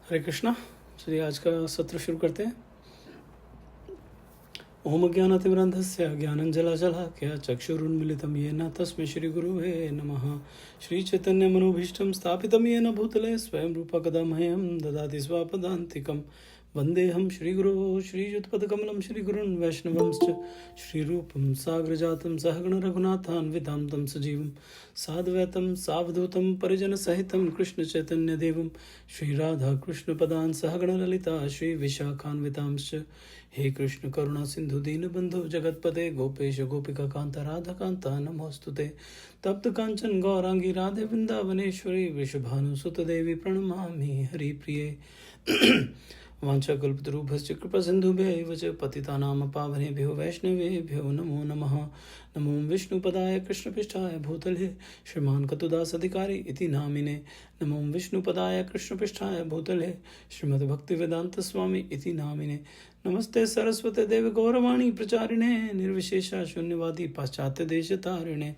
हरे कृष्णा। चलिए आज का सत्र शुरू करते हैं। ओम ज्ञानतिमिरन्धस्य ज्ञानञ्जलाशलाकया चक्षुरुन्मिलितं येन तस्मै श्रीगुरुवे नमः। श्रीचैतन्यमनोभीष्टं स्थापितं येन भूतले स्वयं रूपा कदा मह्यं ददाति स्वापदान्तिकं। वन्देऽहं श्रीगुरो श्रीयुतपदकमलं श्रीगुरुन् वैष्णवंश्च श्रीरूपं साग्रजातं सहगण रघुनाथान्वितां तं सजीवं साद्वैतं सावधूतं परिजनसहितं कृष्णचैतन्यदेवं श्रीराधाकृष्णपदान् सहगण ललिता श्रीविशाखान्वितांश्च। हे कृष्ण करुणा सिंधु दीनबंधु जगतपते गोपेश गोपिका कांता राधा कांता नमोस्तुते। तप्त कांचन गौरांगी राधे वृंदावनेश्वरी वृषभानुसुत देवी प्रणमामि हरिप्रिये। वाञ्छाकल्पतरुभ्यश्च कृपासिन्धुभ्यैव च पतितानां पावनेभ्यो वैष्णवेभ्यो नमो नमः। नमो विष्णुपदाय कृष्णपृष्ठाय भूतले श्रीमान् कतुदास अधिकारी इति नामिने। नमो विष्णुपदाय कृष्णपृष्ठाय भूतले श्रीमद्भक्तिवेदान्तस्वामी इति नामिने। नमस्ते सरस्वते देव गौरवाणी प्रचारिणे निर्विशेषा शून्यवादी पाश्चात्य देश तारिणे।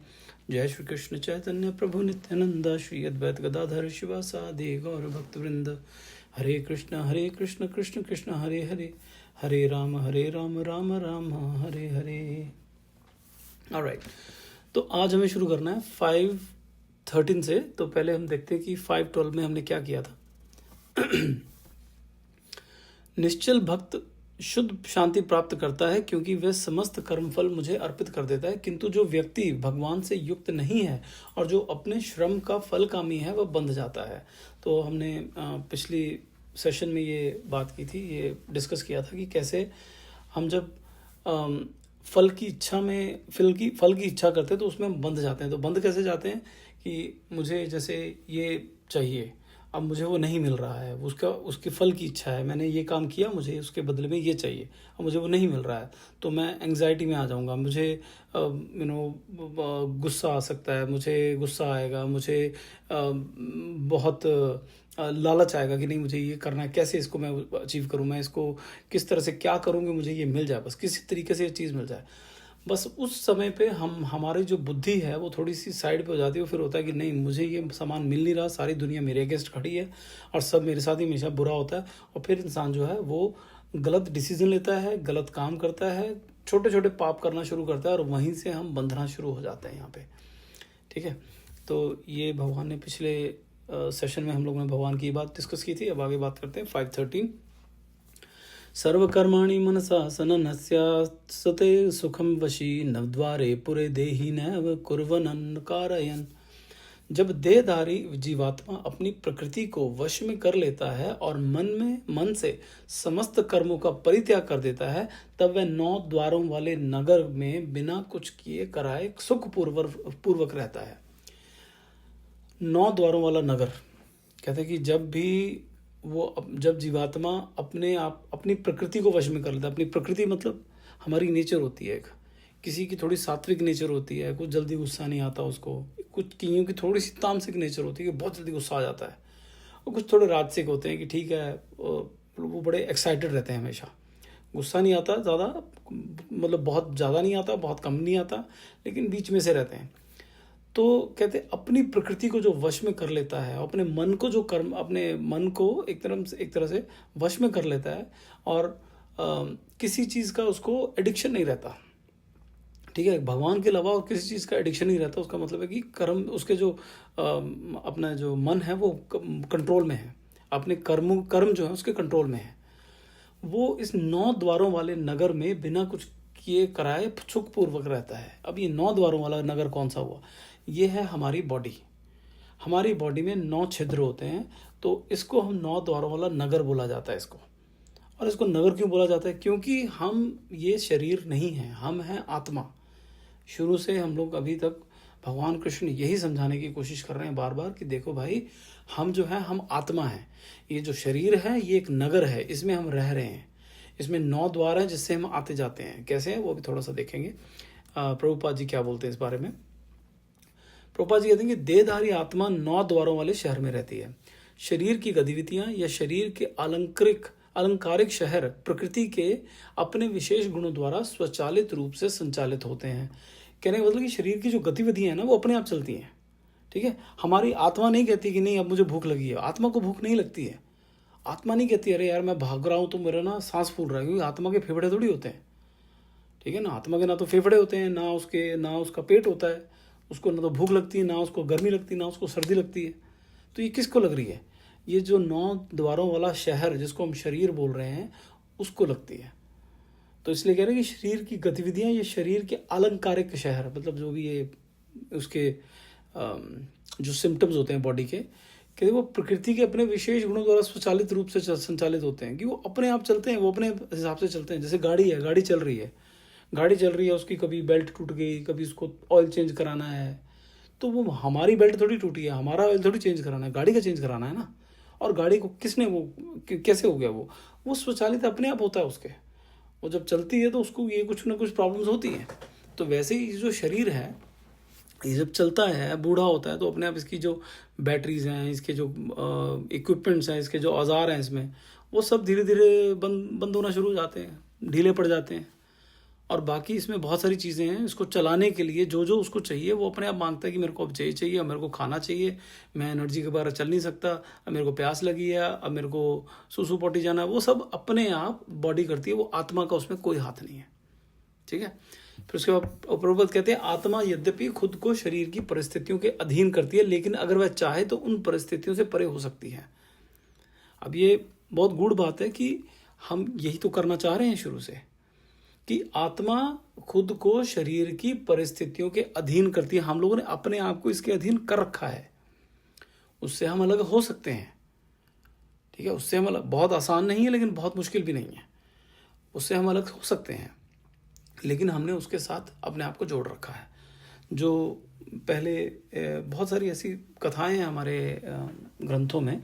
जय श्री कृष्ण चैतन्य प्रभु नित्यानंद श्री अद्वैत गदाधर शिवासादि गौर भक्तवृंद। हरे कृष्ण कृष्ण कृष्ण हरे हरे, हरे राम राम राम हरे हरे। ऑलराइट, तो आज हमें शुरू करना है 5:13 से। तो पहले हम देखते हैं कि 5:12 में हमने क्या किया था। निश्चल भक्त शुद्ध शांति प्राप्त करता है क्योंकि वह समस्त कर्मफल मुझे अर्पित कर देता है, किंतु जो व्यक्ति भगवान से युक्त नहीं है और जो अपने श्रम का फल कामी है वह बंध जाता है। तो हमने पिछली सेशन में ये बात की थी, ये डिस्कस किया था कि कैसे हम जब फल की इच्छा करते हैं तो उसमें हम बंध जाते हैं। तो बंध कैसे जाते हैं कि मुझे जैसे ये चाहिए, अब मुझे वो नहीं मिल रहा है, उसके फल की इच्छा है, मैंने ये काम किया, मुझे उसके बदले में ये चाहिए, अब मुझे वो नहीं मिल रहा है, तो मैं एंग्जाइटी में आ जाऊंगा, मुझे गुस्सा आ सकता है, मुझे गुस्सा आएगा, मुझे बहुत लालच आएगा कि नहीं मुझे ये करना है, कैसे इसको मैं अचीव करूँ, मैं इसको किस तरह से क्या करूँगी, मुझे ये मिल जाए, बस किसी तरीके से ये चीज़ मिल जाए। बस उस समय पे हमारी जो बुद्धि है वो थोड़ी सी साइड पे हो जाती है। फिर होता है कि नहीं, मुझे ये सामान मिल नहीं रहा, सारी दुनिया मेरे अगेंस्ट खड़ी है और सब मेरे साथ ही हमेशा बुरा होता है। और फिर इंसान जो है वो गलत डिसीजन लेता है, गलत काम करता है, छोटे छोटे पाप करना शुरू करता है और वहीं से हम बंधना शुरू हो जाते हैं यहाँ पे। ठीक है, तो ये भगवान ने पिछले सेशन में हम लोगों ने भगवान की बात डिस्कस की थी। अब आगे बात करते हैं 5:13। सर्वकर्माणि मनसा सननस्यास्ते सुखम वशी नवद्वारे पुरे देहि नैव कुर्वनन् कारयन्। जब देहधारी जीवात्मा अपनी प्रकृति को वश में कर लेता है और मन से समस्त कर्मों का परित्याग कर देता है, तब वह 9 द्वारों वाले नगर में बिना कुछ किए कराए सुख पूर्वक रहता है। 9 द्वारों वाला नगर कहते हैं कि जब जीवात्मा अपनी प्रकृति को वश में कर लेता है। अपनी प्रकृति मतलब हमारी नेचर होती है, किसी की थोड़ी सात्विक नेचर होती है, कुछ जल्दी गुस्सा नहीं आता उसको, कुछ कियों की थोड़ी सी तामसिक नेचर होती है कि बहुत जल्दी गुस्सा आ जाता है, और कुछ थोड़े राजसिक होते हैं कि ठीक है वो बड़े एक्साइटेड रहते हैं, हमेशा गुस्सा नहीं आता ज़्यादा, मतलब बहुत ज़्यादा नहीं आता, बहुत कम नहीं आता, लेकिन बीच में से रहते हैं। तो कहते अपनी प्रकृति को जो वश में कर लेता है, अपने मन को एक तरह से वश में कर लेता है और किसी चीज़ का उसको एडिक्शन नहीं रहता। ठीक है, भगवान के अलावा और किसी चीज़ का एडिक्शन नहीं रहता। उसका मतलब है कि कर्म उसके जो अपना जो मन है वो कंट्रोल में है, अपने कर्म जो है उसके कंट्रोल में है। वो इस 9 द्वारों वाले नगर में बिना कुछ किए कराए सुखपूर्वक रहता है। अब ये 9 द्वारों वाला नगर कौन सा हुआ? ये है हमारी बॉडी। हमारी बॉडी में 9 छिद्र होते हैं, तो इसको हम 9 द्वारों वाला नगर बोला जाता है इसको। और इसको नगर क्यों बोला जाता है? क्योंकि हम ये शरीर नहीं हैं, हम हैं आत्मा। शुरू से हम लोग अभी तक भगवान कृष्ण यही समझाने की कोशिश कर रहे हैं बार बार कि देखो भाई, हम जो है हम आत्मा हैं। ये जो शरीर है ये एक नगर है, इसमें हम रह रहे हैं। इसमें 9 द्वार हैं जिससे हम आते जाते हैं। कैसे हैं वो भी थोड़ा सा देखेंगे। प्रभुपाद जी क्या बोलते हैं इस बारे में। प्रभुपाद जी कहते हैं कि देहधारी आत्मा 9 द्वारों वाले शहर में रहती है। शरीर की गतिविधियां या शरीर के अलंकारिक शहर प्रकृति के अपने विशेष गुणों द्वारा स्वचालित रूप से संचालित होते हैं। कहने का मतलब कि शरीर की जो गतिविधियां हैं ना वो अपने आप चलती हैं। ठीक है, हमारी आत्मा नहीं कहती कि नहीं अब मुझे भूख लगी है। आत्मा को भूख नहीं लगती है। आत्मा नहीं कहती अरे यार मैं भाग रहा हूँ तो मेरा ना सांस फूल रहा है, क्योंकि आत्मा के फेफड़े थोड़ी होते हैं। ठीक है ना, आत्मा के ना तो फेफड़े होते हैं, ना उसका पेट होता है, उसको ना तो भूख लगती है, ना उसको गर्मी लगती है, ना उसको सर्दी लगती है। तो ये किसको लग रही है? ये जो 9 द्वारों वाला शहर जिसको हम शरीर बोल रहे हैं उसको लगती है। तो इसलिए कह रहे हैं कि शरीर की गतिविधियां, ये शरीर के अलंकारिक शहर, मतलब जो भी ये उसके जो सिम्टम्स होते हैं बॉडी के, कि वो प्रकृति के अपने विशेष गुणों द्वारा स्वचालित रूप से संचालित होते हैं, कि वो अपने आप चलते हैं, वो अपने हिसाब से चलते हैं। जैसे गाड़ी है, गाड़ी चल रही है, उसकी कभी बेल्ट टूट गई, कभी उसको ऑयल चेंज कराना है, तो वो हमारी बेल्ट थोड़ी टूटी है, हमारा ऑयल थोड़ी चेंज कराना है, गाड़ी का चेंज कराना है ना। और गाड़ी को किसने वो कैसे हो गया? वो स्वचालित अपने आप होता है उसके। वो जब चलती है तो उसको ये कुछ ना कुछ प्रॉब्लम्स होती हैं। तो वैसे ही जो शरीर है, ये जब चलता है, बूढ़ा होता है, तो अपने आप इसकी जो बैटरीज हैं, इसके जो इक्विपमेंट्स हैं, इसके जो औजार हैं इसमें, वो सब धीरे धीरे बंद होना शुरू हो जाते हैं, ढीले पड़ जाते हैं। और बाकी इसमें बहुत सारी चीज़ें हैं, इसको चलाने के लिए जो जो उसको चाहिए वो अपने आप मांगता है कि मेरे को अब चाहिए, अब मेरे को खाना चाहिए, मैं एनर्जी के बाहर चल नहीं सकता, अब मेरे को प्यास लगी है, अब मेरे को सूसू पोटी जाना है, वो सब अपने आप बॉडी करती है, वो आत्मा का उसमें कोई हाथ नहीं है। ठीक है। फिर उसके बाद प्रभुपद कहते हैं आत्मा यद्यपि खुद को शरीर की परिस्थितियों के अधीन करती है, लेकिन अगर वह चाहे तो उन परिस्थितियों से परे हो सकती है। अब ये बहुत गूढ़ बात है कि हम यही तो करना चाह रहे हैं शुरू से, कि आत्मा खुद को शरीर की परिस्थितियों के अधीन करती है। हम लोगों ने अपने आप को इसके अधीन कर रखा है। उससे हम अलग हो सकते हैं। ठीक है, उससे हम अलग, बहुत आसान नहीं है लेकिन बहुत मुश्किल भी नहीं है, उससे हम अलग हो सकते हैं, लेकिन हमने उसके साथ अपने आप को जोड़ रखा है। जो पहले बहुत सारी ऐसी कथाएं हैं हमारे ग्रंथों में।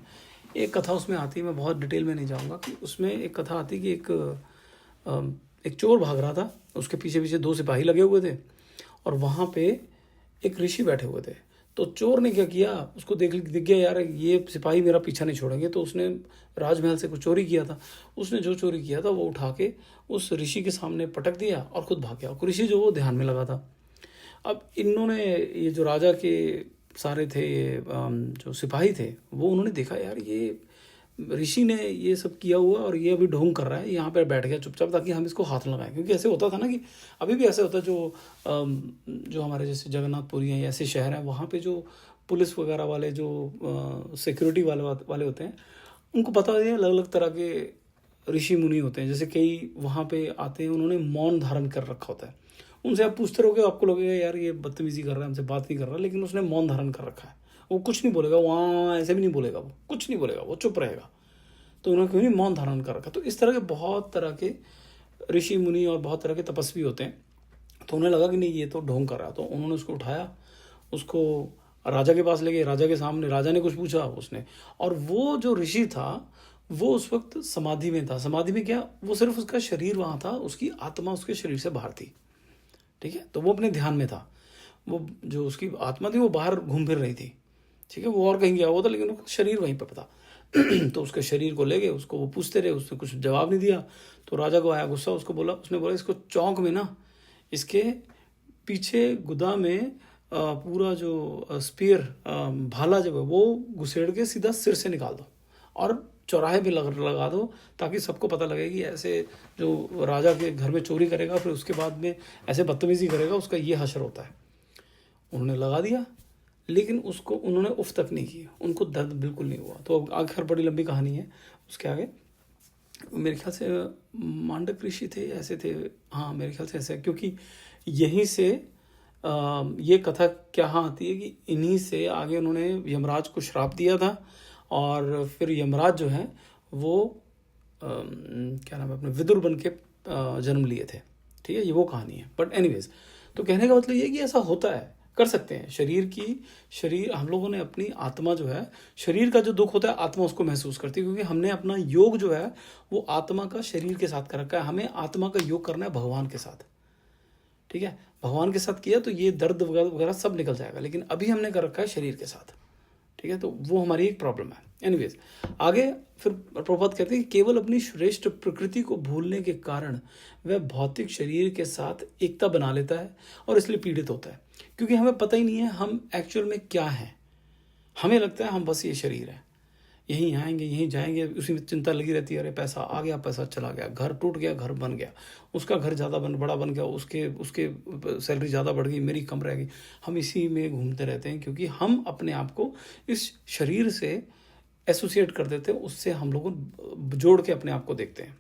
एक कथा उसमें आती है, मैं बहुत डिटेल में नहीं जाऊंगा, कि उसमें एक कथा आती कि एक चोर भाग रहा था, उसके पीछे पीछे 2 सिपाही लगे हुए थे, और वहाँ पे एक ऋषि बैठे हुए थे। तो चोर ने क्या किया, उसको दिख गया यार ये सिपाही मेरा पीछा नहीं छोड़ेंगे, तो उसने राजमहल से कुछ चोरी किया था। उसने जो चोरी किया था वो उठा के उस ऋषि के सामने पटक दिया और खुद भाग गया। ऋषि जो वो ध्यान में लगा था। अब इन्होंने, ये जो राजा के सारे थे, जो सिपाही थे, वो उन्होंने देखा यार ये ऋषि ने ये सब किया हुआ और ये अभी ढोंग कर रहा है, यहाँ पे बैठ गया चुपचाप ताकि हम इसको हाथ लगाएं। क्योंकि ऐसे होता था ना, कि अभी भी ऐसे होता है, जो हमारे जैसे जगन्नाथपुरी हैं, ऐसे शहर हैं, वहाँ पे जो पुलिस वगैरह वाले, जो सिक्योरिटी वाले होते हैं, उनको पता है अलग अलग तरह के ऋषि मुनि होते हैं। जैसे कई वहाँ पे आते हैं, उन्होंने मौन धारण कर रखा होता है। उनसे आप पूछते रहोगे, आपको लगेगा यार ये बदतमीजी कर रहा है, हमसे बात नहीं कर रहा, लेकिन उसने मौन धारण कर रखा है। वो कुछ नहीं बोलेगा, वहाँ ऐसे भी नहीं बोलेगा, वो कुछ नहीं बोलेगा, वो चुप रहेगा। तो उन्होंने क्यों नहीं मौन धारण कर रखा। तो इस तरह के बहुत तरह के ऋषि मुनि और बहुत तरह के तपस्वी होते हैं। तो उन्हें लगा कि नहीं ये तो ढोंग कर रहा है, तो उन्होंने उसको उठाया, उसको राजा के पास ले गए। राजा के सामने राजा ने कुछ पूछा उसने, और वो जो ऋषि था वो उस वक्त समाधि में था। समाधि में क्या, वो सिर्फ उसका शरीर वहाँ था, उसकी आत्मा उसके शरीर से बाहर थी। ठीक है, तो वो अपने ध्यान में था। वो जो उसकी आत्मा थी वो बाहर घूम फिर रही थी। ठीक है, वो और कहीं गया हुआ था, लेकिन उसका शरीर वहीं पर था। तो उसके शरीर को ले गए, उसको वो पूछते रहे, उसने कुछ जवाब नहीं दिया। तो राजा को आया गुस्सा, उसने बोला इसको चौक में ना, इसके पीछे गुदा में पूरा जो स्पीयर भाला जब है वो घुसेड़ के सीधा सिर से निकाल दो और चौराहे पे लगा दो, ताकि सबको पता लगे कि ऐसे जो राजा के घर में चोरी करेगा फिर उसके बाद में ऐसे बदतमीजी करेगा, उसका ये हश्र होता है। उन्होंने लगा दिया, लेकिन उसको उन्होंने उफ तक नहीं की, उनको दर्द बिल्कुल नहीं हुआ। तो आखिर बड़ी लंबी कहानी है उसके आगे। मेरे ख्याल से मांडक ऋषि थे, ऐसे थे, हाँ मेरे ख्याल से ऐसे, क्योंकि यहीं से ये कथा क्या आती है कि इन्हीं से आगे उन्होंने यमराज को श्राप दिया था, और फिर यमराज जो है वो क्या नाम है, अपने विदुर बन के जन्म लिए थे। ठीक है, ये वो कहानी है। बट एनीवेज, तो कहने का मतलब ये कि ऐसा होता है, कर सकते हैं। शरीर हम लोगों ने अपनी आत्मा जो है, शरीर का जो दुख होता है आत्मा उसको महसूस करती है, क्योंकि हमने अपना योग जो है वो आत्मा का शरीर के साथ कर रखा है। हमें आत्मा का योग करना है भगवान के साथ। ठीक है, भगवान के साथ किया तो ये दर्द वगैरह सब निकल जाएगा, लेकिन अभी हमने कर रखा है शरीर के साथ। ठीक है, तो वो हमारी एक प्रॉब्लम है। एनीवेज, आगे फिर प्रभुपाद कहते हैं कि केवल अपनी श्रेष्ठ प्रकृति को भूलने के कारण वह भौतिक शरीर के साथ एकता बना लेता है और इसलिए पीड़ित होता है, क्योंकि हमें पता ही नहीं है हम एक्चुअल में क्या हैं। हमें लगता है हम बस ये शरीर है, यहीं आएंगे यहीं जाएंगे, उसी में चिंता लगी रहती है, अरे पैसा आ गया पैसा चला गया, घर टूट गया घर बन गया, उसका घर ज़्यादा बड़ा बन गया, उसके उसके सैलरी ज़्यादा बढ़ गई, मेरी कम रह गई। हम इसी में घूमते रहते हैं क्योंकि हम अपने आप को इस शरीर से एसोसिएट कर देते हैं, उससे हम लोग जोड़ के अपने आप को देखते हैं।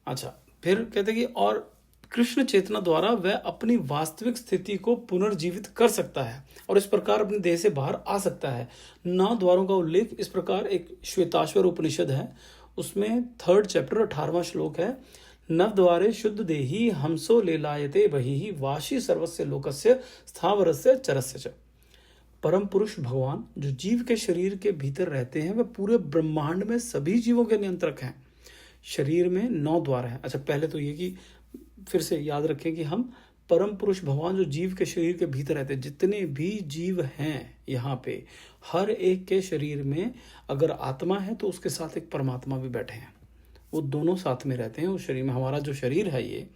अच्छा, फिर कहते हैं कि और कृष्ण चेतना द्वारा वह अपनी वास्तविक स्थिति को पुनर्जीवित कर सकता है और इस प्रकार अपने देह से बाहर आ सकता है। 9 द्वारों का उल्लेख इस प्रकार एक श्वेताश्वर उपनिषद है, उसमें 3rd चैप्टर 18वां श्लोक है, नव द्वारे शुद्ध देही हमसो लेलायते बहि वाशी सर्वस्य लोकस्य स्थावरस्य चरस्य च। परम पुरुष भगवान जो जीव के शरीर के भीतर रहते हैं वह पूरे ब्रह्मांड में सभी जीवों के नियंत्रक हैं। शरीर में 9 द्वार हैं। अच्छा, पहले तो ये कि फिर से याद रखें कि हम परम पुरुष भगवान जो जीव के शरीर के भीतर रहते हैं, जितने भी जीव हैं यहाँ पे, हर एक के शरीर में अगर आत्मा है तो उसके साथ एक परमात्मा भी बैठे हैं, वो दोनों साथ में रहते हैं उस शरीर में। हमारा जो शरीर है ये,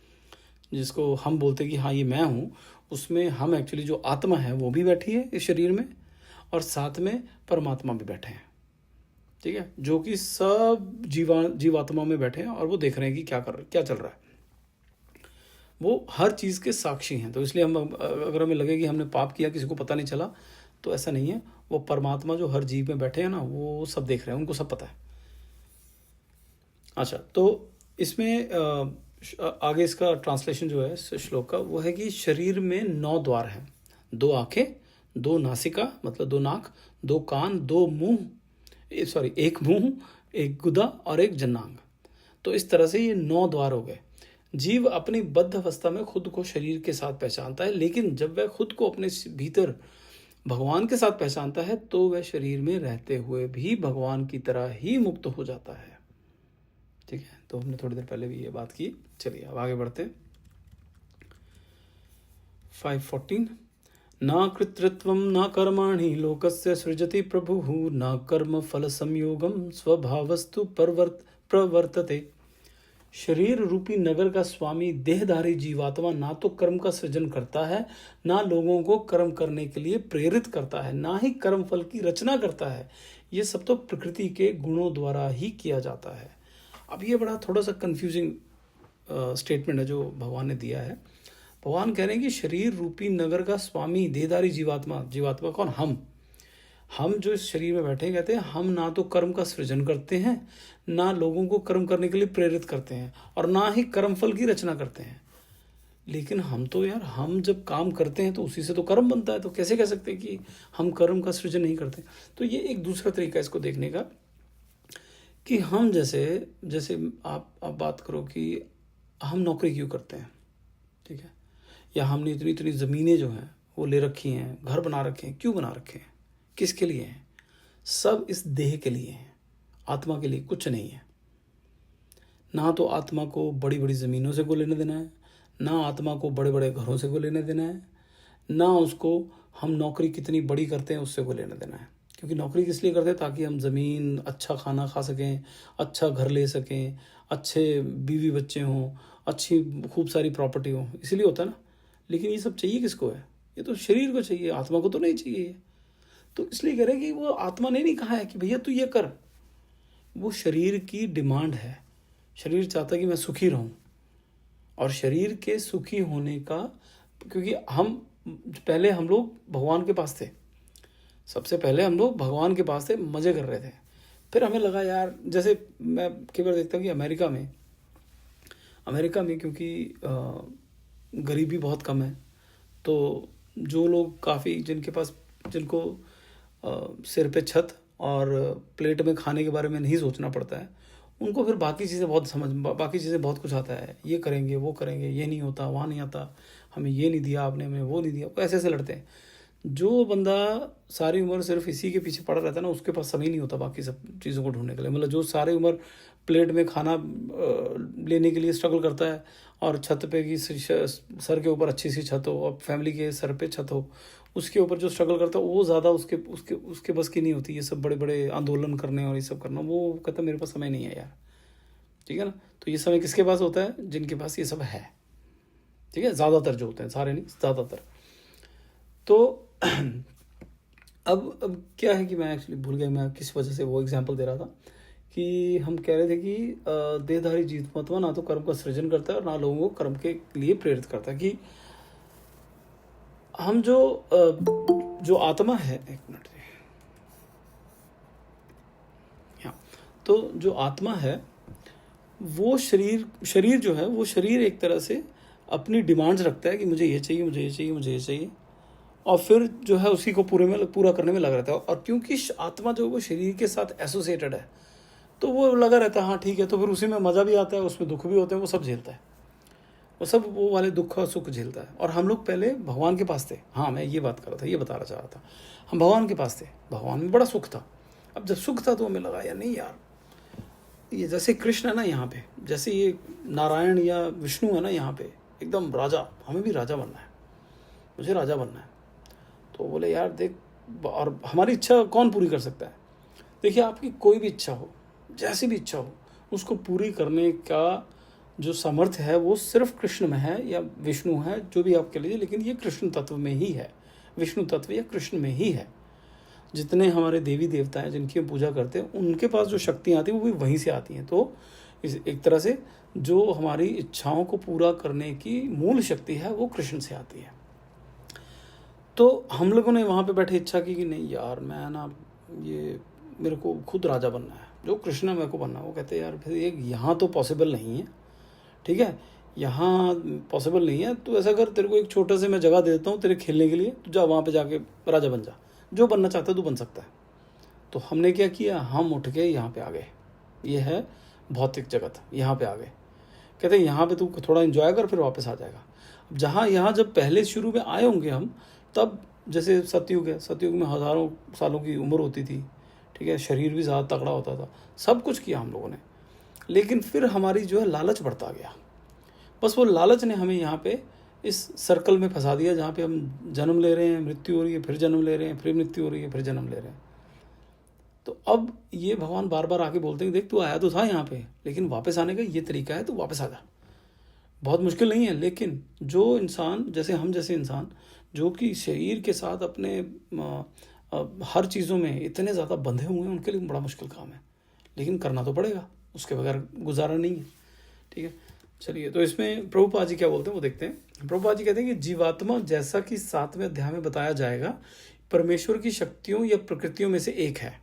जिसको हम बोलते हैं कि हाँ ये मैं हूँ, उसमें हम एक्चुअली जो आत्मा है वो भी बैठी है इस शरीर में और साथ में परमात्मा भी बैठे हैं, ठीक है, जो कि सब जीवात्मा में बैठे हैं और वो देख रहे हैं कि क्या चल रहा है। वो हर चीज़ के साक्षी हैं। तो इसलिए हम अगर हमें लगे कि हमने पाप किया किसी को पता नहीं चला, तो ऐसा नहीं है। वो परमात्मा जो हर जीव में बैठे हैं ना, वो सब देख रहे हैं, उनको सब पता है। अच्छा, तो इसमें आगे इसका ट्रांसलेशन जो है श्लोक का वो है कि शरीर में 9 द्वार हैं, 2 आंखें, 2 नासिका मतलब 2 नाक, 2 कान, 2 मुंह, 1 मुंह, 1 गुदा और 1 जन्नांग। तो इस तरह से ये 9 द्वार हो गए। जीव अपनी बद्ध अवस्था में खुद को शरीर के साथ पहचानता है, लेकिन जब वह खुद को अपने भीतर भगवान के साथ पहचानता है तो वह शरीर में रहते हुए भी भगवान की तरह ही मुक्त हो जाता है। ठीक है, तो हमने थोड़ी देर पहले भी ये बात की। चलिए अब आगे बढ़ते। 5:14 न कृतृत्वं न कर्माणि लोकस्य सृजति प्रभुः न कर्म फल संयोगम स्वभावस्तु प्रवर्तते। शरीर रूपी नगर का स्वामी देहधारी जीवात्मा ना तो कर्म का सृजन करता है, ना लोगों को कर्म करने के लिए प्रेरित करता है, ना ही कर्म फल की रचना करता है। ये सब तो प्रकृति के गुणों द्वारा ही किया जाता है। अब ये बड़ा थोड़ा सा कंफ्यूजिंग स्टेटमेंट है जो भगवान ने दिया है। भगवान कह रहे हैं कि शरीर रूपी नगर का स्वामी देहधारी जीवात्मा कौन? हम जो इस शरीर में बैठे, कहते हैं हम ना तो कर्म का सृजन करते हैं, ना लोगों को कर्म करने के लिए प्रेरित करते हैं, और ना ही कर्म फल की रचना करते हैं। लेकिन हम तो यार, हम जब काम करते हैं तो उसी से तो कर्म बनता है, तो कैसे कह सकते हैं कि हम कर्म का सृजन नहीं करते? तो ये एक दूसरा तरीका है इसको देखने का कि हम जैसे आप बात करो कि हम नौकरी क्यों करते हैं, ठीक है, या हमने इतनी ज़मीनें जो हैं वो ले रखी हैं, घर बना रखे हैं, क्यों बना रखे हैं, किसके लिए हैं? सब इस देह के लिए हैं, आत्मा के लिए कुछ नहीं है। ना तो आत्मा को बड़ी बड़ी ज़मीनों से को लेने देना है, ना आत्मा को बड़े बड़े घरों से को लेने देना है, ना उसको हम नौकरी कितनी बड़ी करते हैं उससे को लेने देना है। क्योंकि नौकरी किस लिए करते हैं? ताकि हम ज़मीन, अच्छा खाना खा सकें, अच्छा घर ले सकें, अच्छे बीवी बच्चे हों, अच्छी खूब सारी प्रॉपर्टी हो, इसीलिए होता है ना। लेकिन ये सब चाहिए किसको है? ये तो शरीर को चाहिए, आत्मा को तो नहीं चाहिए। तो इसलिए कह रहे हैं कि वो आत्मा ने नहीं कहा है कि भैया तू ये कर, वो शरीर की डिमांड है। शरीर चाहता है कि मैं सुखी रहूं, और शरीर के सुखी होने का, क्योंकि पहले हम लोग भगवान के पास थे, सबसे पहले हम लोग भगवान के पास थे, मज़े कर रहे थे। फिर हमें लगा यार, जैसे मैं कई बार देखता हूँ कि अमेरिका में क्योंकि गरीबी बहुत कम है, तो जो लोग काफ़ी जिनको सिर पे छत और प्लेट में खाने के बारे में नहीं सोचना पड़ता है, उनको फिर बाकी चीज़ें बहुत कुछ आता है। ये करेंगे, वो करेंगे, ये नहीं होता, वहाँ नहीं आता, हमें ये नहीं दिया आपने, हमें वो नहीं दिया, ऐसे लड़ते हैं। जो बंदा सारी उम्र सिर्फ इसी के पीछे पड़ा रहता है ना, उसके पास समय नहीं होता बाकी सब चीज़ों को ढूंढने के लिए। मतलब जो सारी उम्र प्लेट में खाना लेने के लिए स्ट्रगल करता है, और छत पे की सर के ऊपर अच्छी सी छत हो और फैमिली के सर पे छत हो, उसके ऊपर जो स्ट्रगल करता है वो ज़्यादा उसके बस की नहीं होती। ये सब बड़े बड़े आंदोलन करने और ये सब करना, वो कहता है मेरे पास समय नहीं है यार, ठीक है ना। तो ये समय किसके पास होता है? जिनके पास ये सब है, ठीक है, ज़्यादातर जो होते हैं, सारे नहीं, ज़्यादातर। तो अब क्या है कि मैं एक्चुअली भूल गया मैं किस वजह से वो एग्जांपल दे रहा था, कि हम कह रहे थे कि देहधारी जीवात्मा ना तो कर्म का सृजन करता है और ना लोगों को कर्म के लिए प्रेरित करता है। कि हम जो आत्मा है, एक मिनट, हाँ, तो जो आत्मा है वो शरीर जो है वो शरीर एक तरह से अपनी डिमांड्स रखता है कि मुझे ये चाहिए, मुझे ये चाहिए, मुझे ये चाहिए, और फिर जो है उसी को पूरा करने में लगा रहता है। और क्योंकि आत्मा जो है वो शरीर के साथ एसोसिएटेड है तो वो लगा रहता है, हाँ ठीक है, तो फिर उसी में मज़ा भी आता है, उसमें दुख भी होते हैं, वो सब झेलता है, वो वाले दुख और सुख झेलता है। और हम लोग पहले भगवान के पास थे। हाँ, मैं ये बात कर रहा था, ये बताना चाह रहा था, हम भगवान के पास थे, भगवान में बड़ा सुख था। अब जब सुख था तो हमें लगा यार नहीं यार, ये जैसे कृष्ण है ना यहाँ पे, जैसे ये नारायण या विष्णु है ना यहाँ पे, एकदम राजा, हमें भी राजा बनना है, मुझे राजा बनना है। तो बोले यार देख, और हमारी इच्छा कौन पूरी कर सकता है? देखिए, आपकी कोई भी इच्छा हो, जैसी भी इच्छा हो, उसको पूरी करने का जो सामर्थ्य है वो सिर्फ कृष्ण में है या विष्णु है, जो भी आप कह लीजिए, लेकिन ये कृष्ण तत्व में ही है, विष्णु तत्व या कृष्ण में ही है। जितने हमारे देवी देवता हैं जिनकी हम पूजा करते हैं, उनके पास जो शक्तियाँ आती हैं वो भी वहीं से आती हैं। तो एक तरह से जो हमारी इच्छाओं को पूरा करने की मूल शक्ति है वो कृष्ण से आती है। तो हम लोगों ने वहाँ पे बैठे इच्छा की कि नहीं यार, मैं ना ये मेरे को खुद राजा बनना है, जो कृष्ण मेरे को बनना है। वो कहते हैं यार फिर एक यहाँ तो पॉसिबल नहीं है, ठीक है, यहाँ पॉसिबल नहीं है, तो ऐसा कर, तेरे को एक छोटा से मैं जगह दे देता हूँ तेरे खेलने के लिए, तो जा वहाँ पे जाके राजा बन जा, जो बनना चाहता है तू बन सकता है। तो हमने क्या किया, हम उठ के यहाँ पे आ गए, ये है भौतिक जगत, यहाँ पे आ गए। कहते हैं यहाँ पे तू थोड़ा एंजॉय कर, फिर वापस आ जाएगा। अब यहाँ जब पहले शुरू में आए होंगे हम, तब जैसे सतयुग है, सतयुग में हज़ारों सालों की उम्र होती थी, ठीक है, शरीर भी ज़्यादा तगड़ा होता था, सब कुछ किया हम लोगों ने। लेकिन फिर हमारी जो है लालच बढ़ता गया, बस वो लालच ने हमें यहाँ पे इस सर्कल में फंसा दिया, जहाँ पे हम जन्म ले रहे हैं, मृत्यु हो रही है, फिर जन्म ले रहे हैं, फिर मृत्यु हो रही है, फिर जन्म ले रहे हैं। तो अब ये भगवान बार बार आके बोलते हैं, देख तू आया तो था यहाँ पे, लेकिन वापस आने का ये तरीका है, तो वापस आ जा। बहुत मुश्किल नहीं है, लेकिन जो इंसान जैसे हम जैसे इंसान जो कि शरीर के साथ अपने हर चीज़ों में इतने ज़्यादा बंधे हुए हैं, उनके लिए बड़ा मुश्किल काम है, लेकिन करना तो पड़ेगा, उसके बगैर गुजारा नहीं है, ठीक है। चलिए, तो इसमें प्रभुपाद जी क्या बोलते हैं वो देखते हैं। प्रभुपाद जी कहते हैं कि जीवात्मा, जैसा कि 7वें अध्याय में बताया जाएगा, परमेश्वर की शक्तियों या प्रकृतियों में से एक है।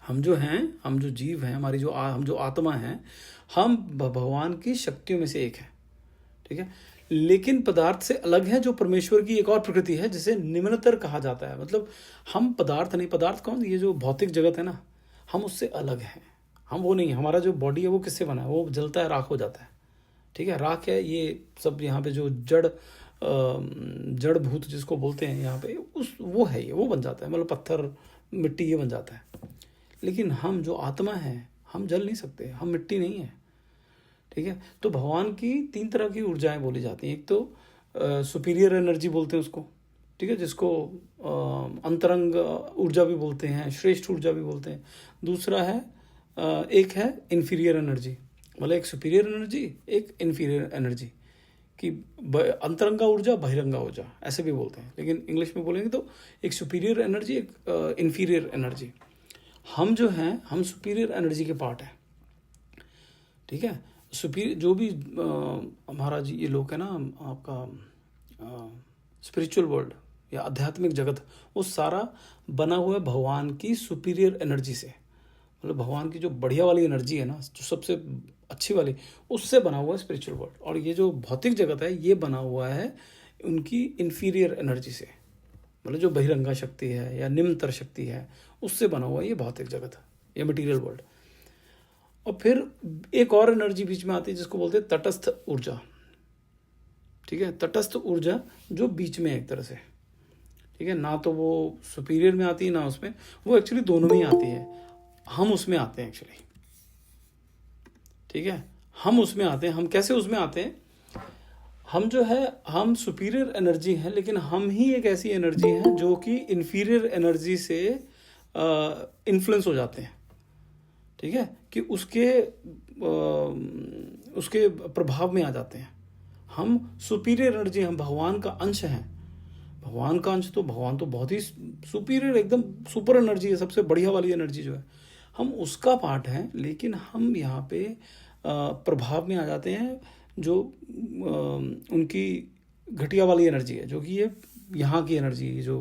हम जो हैं, हम जो जीव हैं, हमारी हम जो आत्मा हैं, हम भगवान की शक्तियों में से एक है, ठीक है। लेकिन पदार्थ से अलग है, जो परमेश्वर की एक और प्रकृति है जिसे निम्नतर कहा जाता है। मतलब हम पदार्थ नहीं, पदार्थ कौन, ये जो भौतिक जगत है ना, हम उससे अलग हैं, हम वो नहीं। हमारा जो बॉडी है वो किससे बना है, वो जलता है, राख हो जाता है, ठीक है, राख है। ये सब यहाँ पे जो जड़ भूत जिसको बोलते हैं यहाँ पे, वो है, ये वो बन जाता है, मतलब पत्थर मिट्टी ये बन जाता है। लेकिन हम जो आत्मा है, हम जल नहीं सकते, हम मिट्टी नहीं है, ठीक है। तो भगवान की 3 तरह की ऊर्जाएं बोली जाती हैं। एक तो सुपीरियर एनर्जी बोलते हैं उसको, ठीक है, जिसको अंतरंग ऊर्जा भी बोलते हैं, श्रेष्ठ ऊर्जा भी बोलते हैं। दूसरा है एक है इन्फीरियर एनर्जी, मतलब एक सुपीरियर एनर्जी, एक इन्फीरियर एनर्जी, कि अंतरंगा ऊर्जा, बहिरंगा ऊर्जा, ऐसे भी बोलते हैं, लेकिन इंग्लिश में बोलेंगे तो एक सुपीरियर एनर्जी, एक इन्फीरियर एनर्जी। हम जो हैं, हम सुपीरियर एनर्जी के पार्ट हैं, ठीक है। सुपीरियर जो भी हमारा जी ये लोग है ना, आपका स्पिरिचुअल वर्ल्ड या आध्यात्मिक जगत, वो सारा बना हुआ है भगवान की सुपीरियर एनर्जी से। मतलब भगवान की जो बढ़िया वाली एनर्जी है ना, जो सबसे अच्छी वाली, उससे बना हुआ है स्पिरिचुअल वर्ल्ड। और ये जो भौतिक जगत है, ये बना हुआ है उनकी इन्फीरियर एनर्जी से, मतलब जो बहिरंगा शक्ति है या निम्नतर शक्ति है, उससे बना हुआ है ये भौतिक जगत, ये मटीरियल वर्ल्ड। और फिर एक और एनर्जी बीच में आती है जिसको बोलते हैं तटस्थ ऊर्जा, ठीक है, तटस्थ ऊर्जा जो बीच में एक तरह से, ठीक है, ना तो वो सुपीरियर में आती है ना उसमें, वो एक्चुअली दोनों में ही आती है। हम उसमें आते हैं एक्चुअली, ठीक है, हम उसमें आते हैं। हम कैसे उसमें आते हैं, हम जो है, हम सुपीरियर एनर्जी हैं, लेकिन हम ही एक ऐसी एनर्जी है जो कि इन्फीरियर एनर्जी से इन्फ्लुएंस हो जाते हैं, ठीक है, कि उसके प्रभाव में आ जाते हैं। हम सुपीरियर एनर्जी, हम भगवान का अंश हैं, भगवान का अंश तो, भगवान तो बहुत ही सुपीरियर, एकदम सुपर एनर्जी है, सबसे बढ़िया वाली एनर्जी जो है, हम उसका पार्ट हैं। लेकिन हम यहाँ पे प्रभाव में आ जाते हैं जो उनकी घटिया वाली एनर्जी है, जो कि ये यहाँ की एनर्जी जो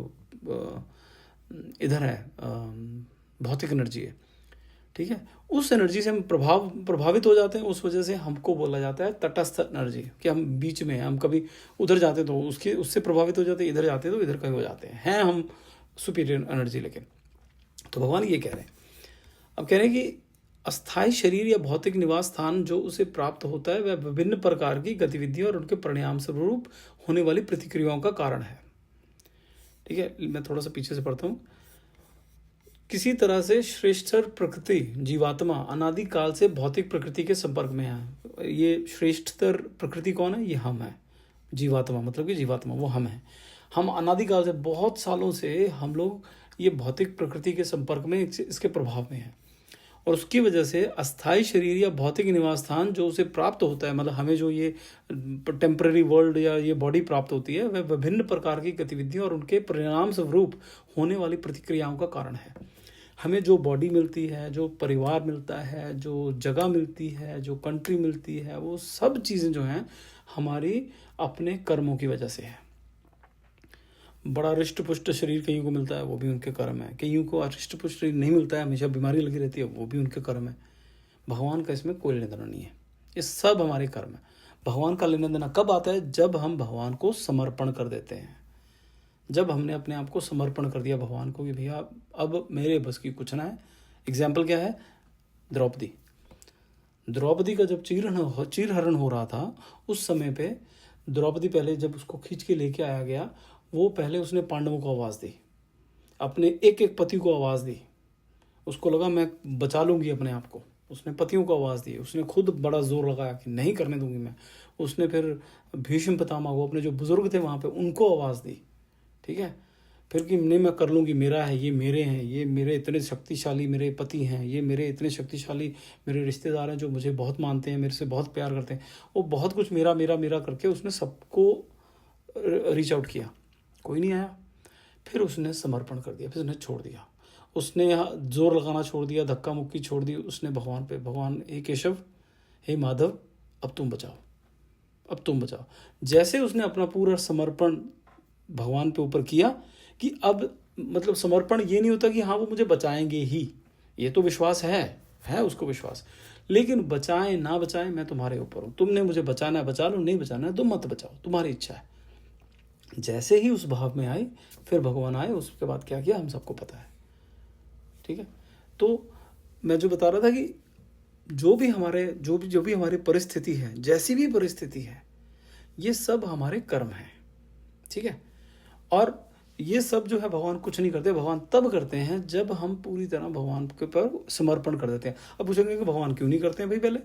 इधर है, भौतिक एनर्जी है, ठीक है। उस एनर्जी से हम प्रभावित हो जाते हैं। उस वजह से हमको बोला जाता है तटस्थ एनर्जी, कि हम बीच में, हम कभी उधर जाते तो उससे प्रभावित हो जाते, इधर जाते तो इधर कहीं हो जाते हैं हम सुपीरियर एनर्जी लेके। तो भगवान ये कह रहे हैं, अब कह रहे हैं कि अस्थाई शरीर या भौतिक निवास स्थान जो उसे प्राप्त होता है वह विभिन्न प्रकार की गतिविधियों और उनके परिणाम स्वरूप होने वाली प्रतिक्रियाओं का कारण है। ठीक है, मैं थोड़ा सा पीछे से पढ़ता हूँ। किसी तरह से श्रेष्ठतर प्रकृति जीवात्मा अनादि काल से भौतिक प्रकृति के संपर्क में है। ये श्रेष्ठतर प्रकृति कौन है? ये हम है, जीवात्मा, मतलब कि जीवात्मा वो हम है। हम अनादि काल से, बहुत सालों से हम लोग ये भौतिक प्रकृति के संपर्क में, इसके प्रभाव में है। और उसकी वजह से अस्थाई शरीर या भौतिक निवास स्थान जो उसे प्राप्त होता है, मतलब हमें जो ये टेम्पररी वर्ल्ड या ये बॉडी प्राप्त होती है, वह विभिन्न प्रकार की गतिविधियों और उनके परिणाम स्वरूप होने वाली प्रतिक्रियाओं का कारण है। हमें जो बॉडी मिलती है, जो परिवार मिलता है, जो जगह मिलती है, जो कंट्री मिलती है, वो सब चीज़ें जो हैं हमारी अपने कर्मों की वजह से है। बड़ा हृष्ट पुष्ट शरीर कईयों को मिलता है, वो भी उनके कर्म है। कईयों को हृष्ट पुष्ट शरीर नहीं मिलता है, हमेशा बीमारी लगी रहती है, वो भी उनके कर्म है। भगवान का इसमें कोई लेना देना नहीं है, ये सब हमारे कर्म है। भगवान का लेना देना कब आता है? जब हम भगवान को समर्पण कर देते हैं। जब हमने अपने आप को समर्पण कर दिया भगवान को कि भैया अब मेरे बस की कुछ ना है। एग्जाम्पल क्या है? द्रौपदी का जब चीरहरण हो रहा था, उस समय पे द्रौपदी पहले जब उसको खींच के लेके आया गया, वो पहले उसने पांडवों को आवाज़ दी, अपने एक एक पति को आवाज़ दी। उसको लगा मैं बचा लूँगी अपने आप को, उसने पतियों को आवाज़ दी। उसने खुद बड़ा जोर लगाया कि नहीं करने दूंगी मैं। उसने फिर भीष्म पितामह को, अपने जो बुजुर्ग थे वहाँ पे, उनको आवाज़ दी, ठीक है। फिर कि नहीं मैं कर लूँगी, मेरा है, ये मेरे हैं, ये मेरे इतने शक्तिशाली मेरे पति हैं, ये मेरे इतने शक्तिशाली मेरे रिश्तेदार हैं जो मुझे बहुत मानते हैं, मेरे से बहुत प्यार करते हैं। वो बहुत कुछ मेरा मेरा मेरा करके उसने सबको रीच आउट किया, कोई नहीं आया। फिर उसने समर्पण कर दिया, फिर उसने छोड़ दिया, उसने जोर लगाना छोड़ दिया, धक्का मुक्की छोड़ दी उसने भगवान पे। भगवान, हे केशव, हे माधव, अब तुम बचाओ, अब तुम बचाओ। जैसे उसने अपना पूरा समर्पण भगवान पे ऊपर किया कि अब, मतलब समर्पण ये नहीं होता कि हाँ वो मुझे बचाएंगे ही, ये तो विश्वास है उसको विश्वास, लेकिन बचाएं ना बचाएं मैं तुम्हारे ऊपर हूँ। तुमने मुझे बचाना है बचा लो, नहीं बचाना है तुम मत बचाओ, तुम्हारी इच्छा है। जैसे ही उस भाव में आई, फिर भगवान आए, उसके बाद क्या किया हम सबको पता है, ठीक है। तो मैं जो बता रहा था कि जो भी हमारी परिस्थिति है, जैसी भी परिस्थिति है, ये सब हमारे कर्म हैं, ठीक है। और ये सब जो है भगवान कुछ नहीं करते, भगवान तब करते हैं जब हम पूरी तरह भगवान के पर समर्पण कर देते हैं। अब पूछेंगे कि भगवान क्यों नहीं करते हैं भाई पहले,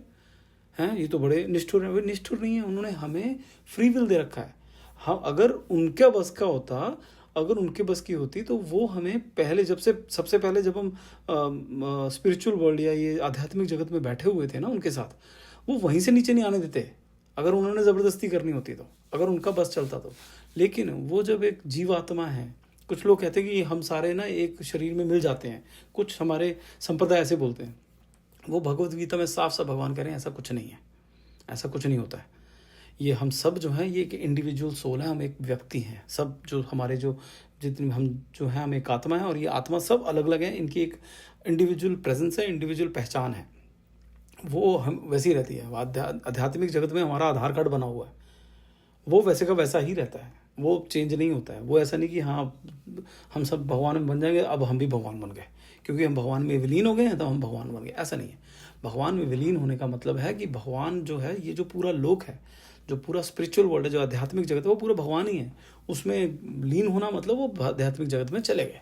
हैं ये तो बड़े निष्ठुर हैं। भाई निष्ठुर नहीं है, उन्होंने हमें फ्री विल दे रखा है। हम अगर उनके बस का होता, अगर उनके बस की होती तो वो हमें पहले, सबसे पहले जब हम स्पिरिचुअल वर्ल्ड या ये आध्यात्मिक जगत में बैठे हुए थे ना उनके साथ, वो वहीं से नीचे नहीं आने देते अगर उन्होंने ज़बरदस्ती करनी होती तो, अगर उनका बस चलता तो। लेकिन वो जब एक जीवात्मा है, कुछ लोग कहते हैं कि हम सारे ना एक शरीर में मिल जाते हैं, कुछ हमारे संप्रदाय ऐसे बोलते हैं। वो भगवद गीता में साफ साफ भगवान कह रहे हैं ऐसा कुछ नहीं है, ऐसा कुछ नहीं होता है। ये हम सब जो हैं ये एक इंडिविजुअल सोल है, हम एक व्यक्ति हैं सब, जो हमारे जो जितने हम जो हैं, हम एक आत्मा है, और ये आत्मा सब अलग अलग हैं, इनकी एक इंडिविजुअल प्रेजेंस है, इंडिविजुअल पहचान है, वो हम वैसी रहती है। आध्यात्मिक जगत में हमारा आधार कार्ड बना हुआ है, वो वैसे का वैसा ही रहता है, वो चेंज नहीं होता है। वो ऐसा नहीं कि हाँ हम सब भगवान में बन जाएंगे, अब हम भी भगवान बन गए क्योंकि हम भगवान में विलीन हो गए हैं तो हम भगवान बन गए, ऐसा नहीं है। भगवान में विलीन होने का मतलब है कि भगवान जो है, ये जो पूरा लोक है, जो पूरा स्पिरिचुअल वर्ल्ड है, जो आध्यात्मिक जगत है, वो पूरा भगवान ही है। उसमें लीन होना मतलब वो आध्यात्मिक जगत में चले गए,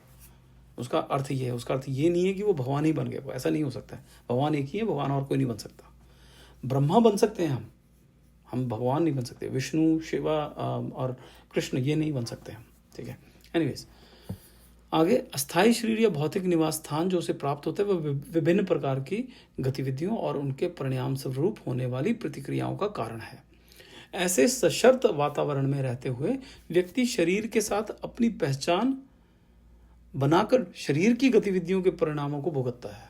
उसका अर्थ ये है। उसका अर्थ ये नहीं है कि वो भगवान ही बन गए, वो ऐसा नहीं हो सकता है। भगवान एक ही है, भगवान और कोई नहीं बन सकता। ब्रह्मा बन सकते हैं हम भगवान नहीं बन सकते। विष्णु, शिवा और कृष्ण ये नहीं बन सकते हम, ठीक है। एनीवेज, आगे, अस्थाई शरीर या भौतिक निवास स्थान जो उसे प्राप्त होते हैं वह विभिन्न प्रकार की गतिविधियों और उनके परिणाम स्वरूप होने वाली प्रतिक्रियाओं का कारण है। ऐसे सशर्त वातावरण में रहते हुए व्यक्ति शरीर के साथ अपनी पहचान बनाकर शरीर की गतिविधियों के परिणामों को भुगतता है।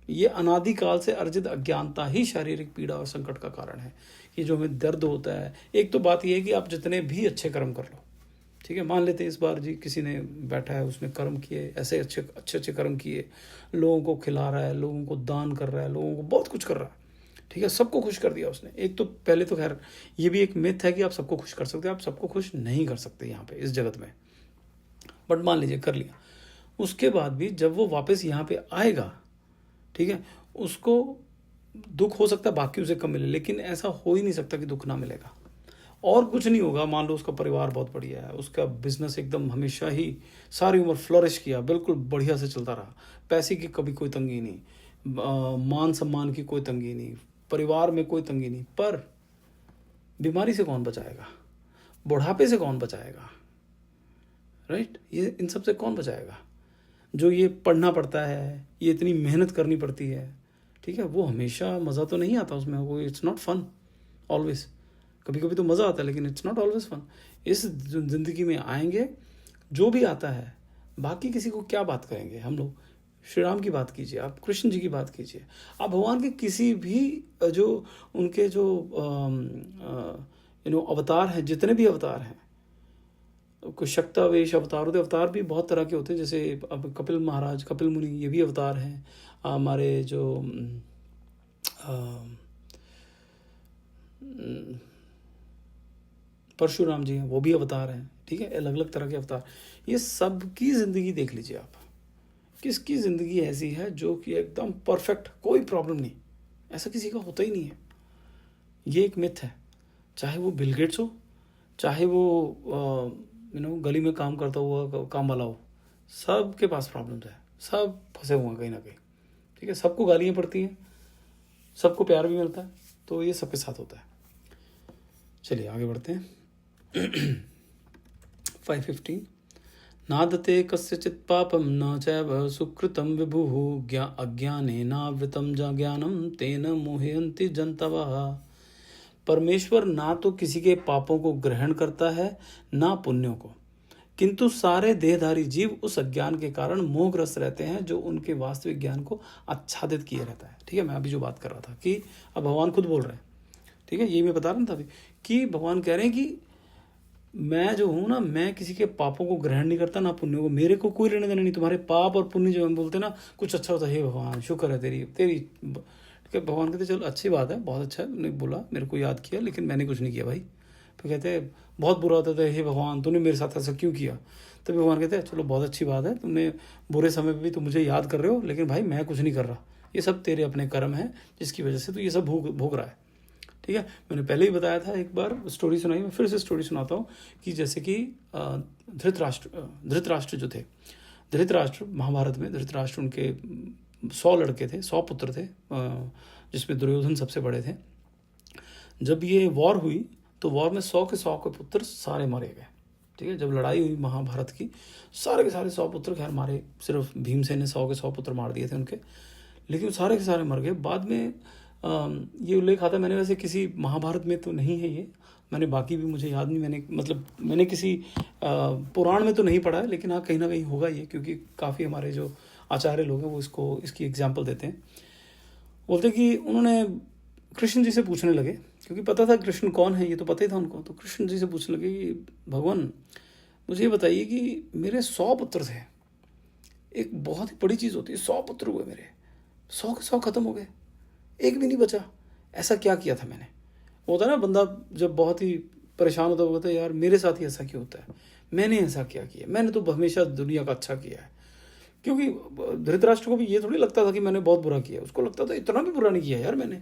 ये अनादिकाल से अर्जित अज्ञानता ही शारीरिक पीड़ा और संकट का कारण है। ये जो हमें दर्द होता है, एक तो बात यह है कि आप जितने भी अच्छे कर्म कर लो, ठीक है, मान लेते हैं इस बार जी किसी ने बैठा है, उसने कर्म किए, ऐसे अच्छे अच्छे कर्म किए, लोगों को खिला रहा है, लोगों को दान कर रहा है, लोगों को बहुत कुछ कर रहा है, ठीक है, सबको खुश कर दिया उसने। एक तो पहले तो खैर ये भी एक मिथ है कि आप सबको खुश कर सकते हैं, आप सबको खुश नहीं कर सकते यहाँ पे इस जगत में, बट मान लीजिए कर लिया। उसके बाद भी जब वो वापस यहाँ पे आएगा, ठीक है, उसको दुख हो सकता है बाकी उसे कम मिले, लेकिन ऐसा हो ही नहीं सकता कि दुख ना मिलेगा। और कुछ नहीं होगा, मान लो उसका परिवार बहुत बढ़िया है, उसका बिजनेस एकदम हमेशा ही सारी उम्र फ्लोरिश किया, बिल्कुल बढ़िया से चलता रहा, पैसे की कभी कोई तंगी नहीं, मान सम्मान की कोई तंगी नहीं, परिवार में कोई तंगी नहीं, पर बीमारी से कौन बचाएगा, बुढ़ापे से कौन बचाएगा, राइट? ये इन सब से कौन बचाएगा? जो ये पढ़ना पड़ता है, ये इतनी मेहनत करनी पड़ती है, ठीक है, वो हमेशा मज़ा तो नहीं आता उसमें, वो इट्स नॉट फन ऑलवेज। कभी कभी तो मज़ा आता है लेकिन इट्स नॉट ऑलवेज फन। इस ज़िंदगी में आएंगे, जो भी आता है, बाकी किसी को क्या बात करेंगे हम लोग। श्री राम की बात कीजिए, आप कृष्ण जी की बात कीजिए, आप भगवान के किसी भी जो उनके जो अवतार हैं, जितने भी अवतार हैं, कुछ शक्तावेश अवतार होते, अवतार भी बहुत तरह के होते हैं, जैसे अब कपिल महाराज, कपिल मुनि, ये भी अवतार हैं। हमारे जो परशुराम जी हैं, वो भी अवतार हैं, ठीक है, अलग अलग तरह के अवतार। ये सब की ज़िंदगी देख लीजिए आप, किसकी ज़िंदगी ऐसी है जो कि एकदम परफेक्ट, कोई प्रॉब्लम नहीं, ऐसा किसी का होता ही नहीं है। ये एक मिथ है, चाहे वो बिल गेट्स हो, चाहे वो गली में काम करता हुआ काम वाला हो, सबके पास प्रॉब्लम्स है, सब फंसे हुए हैं कहीं ना कहीं, ठीक है, सबको गालियाँ पड़ती हैं, सबको प्यार भी मिलता है, तो ये सबके साथ होता है। चलिए आगे बढ़ते हैं। 515 नादते कस्यचित् पापम न चैव सुकृतं विभुः अज्ञानेनावृतं ज्ञानं तेन मोहयन्ति जन्तवः। परमेश्वर ना तो किसी के पापों को ग्रहण करता है ना पुण्यों को, किंतु सारे देहधारी जीव उस अज्ञान के कारण मोहग्रस्त रहते हैं जो उनके वास्तविक ज्ञान को आच्छादित किए रहता है। ठीक है, मैं अभी जो बात कर रहा था कि अब भगवान खुद बोल रहे हैं, ठीक है, ये मैं बता रहा था अभी कि भगवान कह रहे हैं कि मैं जो हूँ ना, मैं किसी के पापों को ग्रहण नहीं करता ना पुण्यों को, मेरे को कोई लेने देना नहीं। तुम्हारे पाप और पुण्य जो हम बोलते हैं ना, कुछ अच्छा होता है, हे भगवान शुक्र है तेरी तेरी, ठीक है, भगवान कहते चलो अच्छी बात है, बहुत अच्छा है, तुमने बोला, मेरे को याद किया, लेकिन मैंने कुछ नहीं किया भाई। फिर कहते हैं बहुत बुरा होता था, हे भगवान तूने मेरे साथ ऐसा क्यों किया? तो भगवान कहते हैं चलो बहुत अच्छी बात है, तुमने बुरे समय पर भी तुम मुझे याद कर रहे हो, लेकिन भाई मैं कुछ नहीं कर रहा, ये सब तेरे अपने कर्म हैं जिसकी वजह से तू ये सब भोग रहा है। ठीक है, मैंने पहले ही बताया था, एक बार स्टोरी सुनाई, मैं फिर से स्टोरी सुनाता हूँ कि जैसे कि धृतराष्ट्र जो थे, धृतराष्ट्र महाभारत में, धृतराष्ट्र उनके 100 लड़के थे, 100 पुत्र थे, जिसमें दुर्योधन सबसे बड़े थे। जब ये वॉर हुई तो वॉर में 100 के 100 के पुत्र सारे मारे गए। ठीक है, जब लड़ाई हुई महाभारत की, सारे के सारे 100 पुत्र खैर मारे, सिर्फ भीमसेन ने 100 के 100 पुत्र मार दिए थे उनके, लेकिन सारे के सारे मर गए। बाद में ये उल्लेख आता है, मैंने वैसे किसी महाभारत में तो नहीं है ये, मैंने बाकी भी मुझे याद नहीं, मैंने किसी पुराण में तो नहीं पढ़ा है, लेकिन हाँ कहीं ना कहीं होगा ये, क्योंकि काफ़ी हमारे जो आचार्य लोग हैं वो इसकी एग्जाम्पल देते हैं। बोलते कि उन्होंने कृष्ण जी से पूछने लगे, क्योंकि पता था कृष्ण कौन है, ये तो पता ही था उनको, तो कृष्ण जी से पूछने लगे कि भगवान मुझे ये बताइए कि मेरे 100 पुत्र थे, एक बहुत ही बड़ी चीज़ होती है, 100 पुत्र हुए मेरे, 100 के 100 खत्म हो गए, एक भी नहीं बचा, ऐसा क्या किया था मैंने? होता है ना, बंदा जब बहुत ही परेशान होता है, बोलता है यार मेरे साथ ही ऐसा क्यों होता है, मैंने ऐसा क्या किया, मैंने तो हमेशा दुनिया का अच्छा किया है। क्योंकि धृतराष्ट्र को भी ये थोड़ी लगता था कि मैंने बहुत बुरा किया, उसको लगता था इतना भी बुरा नहीं किया यार मैंने,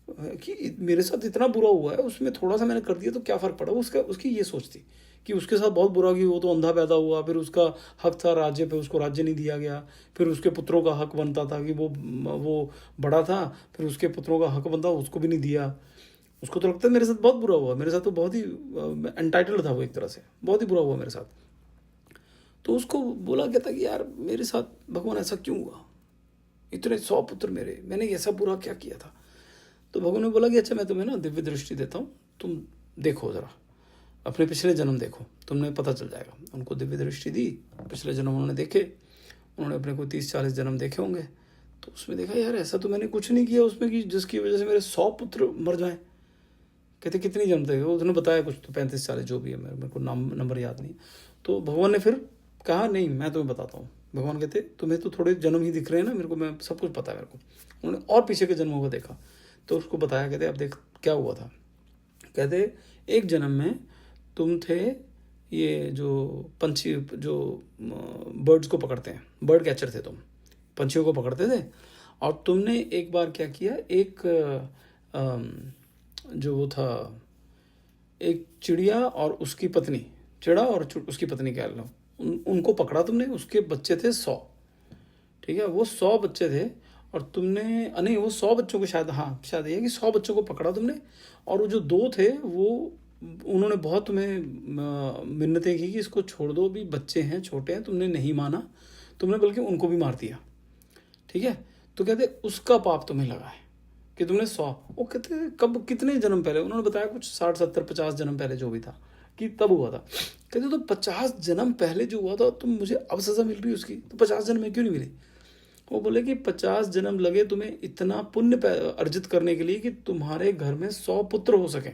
कि मेरे साथ इतना बुरा हुआ है, उसमें थोड़ा सा मैंने कर दिया तो क्या फ़र्क पड़ा। उसकी ये सोच थी कि उसके साथ बहुत बुरा की, वो तो अंधा पैदा हुआ, फिर उसका हक था राज्य पे, उसको राज्य नहीं दिया गया, फिर उसके पुत्रों का हक बनता था कि वो बड़ा था, फिर उसके पुत्रों का हक बनता, उसको भी नहीं दिया। उसको तो लगता है मेरे साथ बहुत बुरा हुआ, मेरे साथ तो बहुत ही एंटाइटल्ड था वो, एक तरह से बहुत ही बुरा हुआ मेरे साथ। तो उसको बोला क्या था कि यार मेरे साथ भगवान ऐसा क्यों हुआ, इतने 100 पुत्र मैंने ऐसा बुरा क्या किया था? तो भगवान ने बोला कि अच्छा मैं तुम्हें ना दिव्य दृष्टि देता हूँ, तुम देखो ज़रा, अपने पिछले जन्म देखो, तुम्हें पता चल जाएगा। उनको दिव्य दृष्टि दी, पिछले जन्म उन्होंने देखे, उन्होंने अपने को 30-40 जन्म देखे होंगे। तो उसमें देखा यार ऐसा तो मैंने कुछ नहीं किया उसमें कि जिसकी वजह से मेरे 100 पुत्र मर जाएं। कहते कितनी जन्म थे? उसने बताया कुछ तो 35-40 जो भी है, मेरे को नंबर याद नहीं। तो भगवान ने फिर कहा नहीं मैं तुम्हें बताता हूँ। भगवान कहते तुम्हें तो थोड़े जन्म ही दिख रहे हैं ना, मेरे को मैं सब कुछ पता है मेरे को। उन्होंने और पीछे के जन्मों को देखा तो उसको बताया, कहते अब देख क्या हुआ था। कहते एक जन्म में तुम थे ये जो पंछी जो बर्ड्स को पकड़ते हैं, बर्ड कैचर थे तुम, पंछियों को पकड़ते थे। और तुमने एक बार क्या किया, एक जो वो था एक चिड़िया और उसकी पत्नी, चिड़ा और उसकी पत्नी कह लो, उनको पकड़ा तुमने। उसके बच्चे थे 100, ठीक है, वो 100 बच्चे थे। और तुमने नहीं वो 100 बच्चों को शायद, हाँ शायद ये कि 100 बच्चों को पकड़ा तुमने। और वो जो 2 थे वो उन्होंने बहुत तुम्हें मिन्नतें की कि इसको छोड़ दो, भी बच्चे हैं छोटे हैं। तुमने नहीं माना, तुमने बल्कि उनको भी मार दिया, ठीक है। तो कहते उसका पाप तुम्हें लगा है कि तुमने 100, वो कहते कब कितने जन्म पहले, उन्होंने बताया कुछ 60-70-50 जन्म पहले जो भी था कि तब हुआ था। कहते तो 50 जन्म पहले जो हुआ था तुम मुझे अब सजा मिल रही उसकी, तो 50 जन्म में क्यों नहीं मिली? वो बोले कि 50 जन्म लगे तुम्हें इतना पुण्य अर्जित करने के लिए कि तुम्हारे घर में 100 पुत्र हो सके,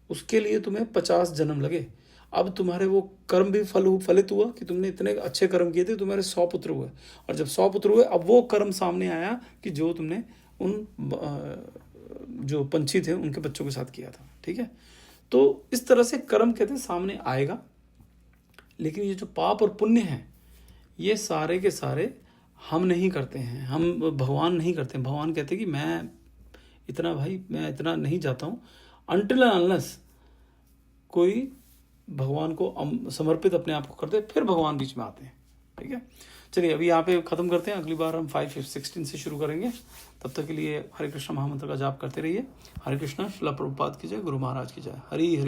उसके लिए तुम्हें 50 जन्म लगे। अब तुम्हारे वो कर्म भी फलित हुआ कि तुमने इतने अच्छे कर्म किए थे, तुम्हारे 100 पुत्र हुए। और जब 100 पुत्र हुए, अब वो कर्म सामने आया कि जो तुमने उन जो पंछी थे उनके बच्चों के साथ किया था, ठीक है। तो इस तरह से कर्म कहते सामने आएगा। लेकिन ये जो पाप और पुण्य है ये सारे के सारे हम नहीं करते हैं, हम भगवान नहीं करते हैं। भगवान कहते हैं कि मैं इतना नहीं जाता हूँ अनटिल अनलेस कोई भगवान को समर्पित अपने आप को करते, फिर भगवान बीच में आते हैं, ठीक है। चलिए अभी यहाँ पे ख़त्म करते हैं, अगली बार हम 5:16 से शुरू करेंगे। तब तक के लिए हरे कृष्ण महामंत्र का जाप करते रहिए। हरे कृष्ण। श्रील प्रभुपाद की जय, गुरु महाराज की जय। हरि हरि।